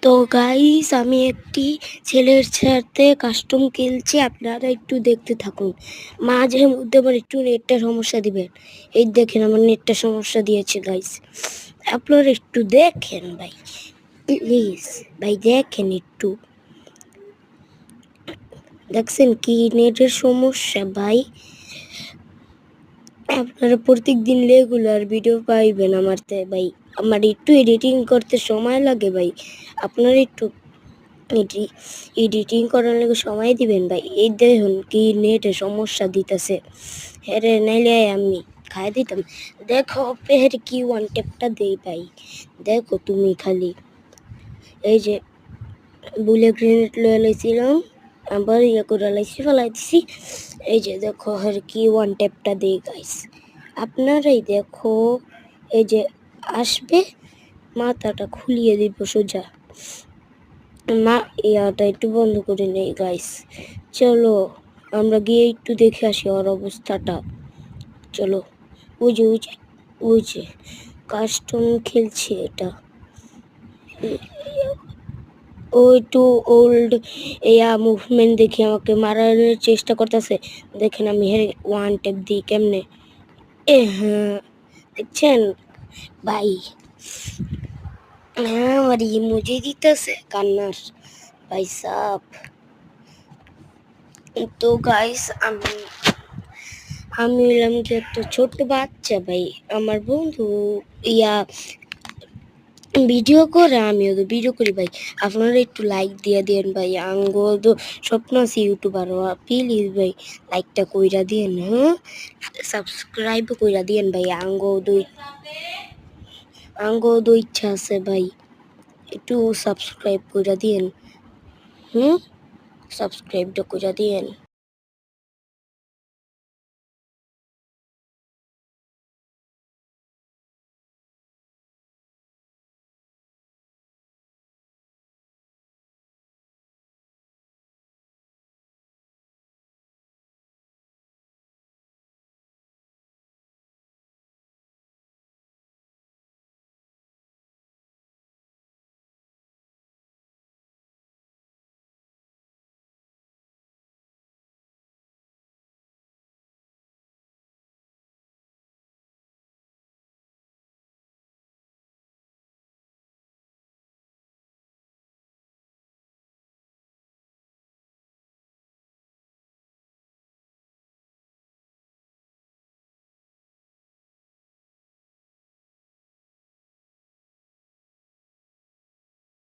তো গাইস আমি একটি ছেলের সাথে কাস্টম খেলছি, আপনারা একটু দেখতে থাকুন। মাঝে মধ্যে আমার একটু নেটটা সমস্যা দিবেন। এই দেখেন আমার নেটটা সমস্যা দিয়েছে গাইস, আপনারা একটু দেখেন ভাই, প্লিজ ভাই দেখেন একটু। দেখছেন কি নেটের সমস্যা ভাই? আপনারা প্রত্যেক দিন রেগুলার ভিডিও পাইবেন আমার ভাই। আমার একটু এডিটিং করতে সময় লাগে ভাই, আপনারা একটু এডিটিং করার লাগে সময় দিবেন ভাই। এই দেখুন কি নেটে সমস্যা দিতেছে, হ্যাঁ রে, নাইলে আমি খাই দিতাম। দেখো ফের কি ওয়ান টেপটা দেই ভাই, দেখো তুমি খালি। এই যে বুলে গ্রেনেড লয়ে লাইছিলাম, আবার ইয়ে করে লাইছি, ফেলাই দিছি। এই যে দেখো আর কি ওয়ান টেপটা দেই গাইস, আপনারাই দেখো। এই যে আসবে, মাথাটা খুলিয়ে দিব সোজা। মা ইয়াটা একটু বন্ধ করে নেই গাইস। চলো আমরা গিয়ে একটু দেখে আসি ওর অবস্থাটা। চলো, ওই যে ওই যে ওই যে কাস্টম খেলছে এটা। ও একটু ওল্ড এয়া মুভমেন্ট দেখি আমাকে মারার চেষ্টা করতেছে। দেখেন আমি হেরে ওয়ান টেপ দিই কেমনে। হ্যাঁ দেখছেন ভাই, হ্যাঁ আমার ইমোজি দিতেছে কান্নার ভাই সাপ। তো গাইস আমি হলাম কি একটা ছোট্ট বাচ্চা ভাই। আমার বন্ধু ইয়া ভিডিও করে, আমিও তো ভিডিও করি ভাই। আপনারা একটু লাইক দিয়ে দিন ভাই, আঙ্গ তো স্বপ্ন আছে ইউটিউবার হওয়া। প্লিজ ভাই লাইকটা কইরা দিন, হ্যাঁ সাবস্ক্রাইব কইরা দিন ভাই। আঙ্গ দুই ইচ্ছা আছে ভাই, একটু সাবস্ক্রাইব কইরা দিন, সাবস্ক্রাইবটা কইরা দিন।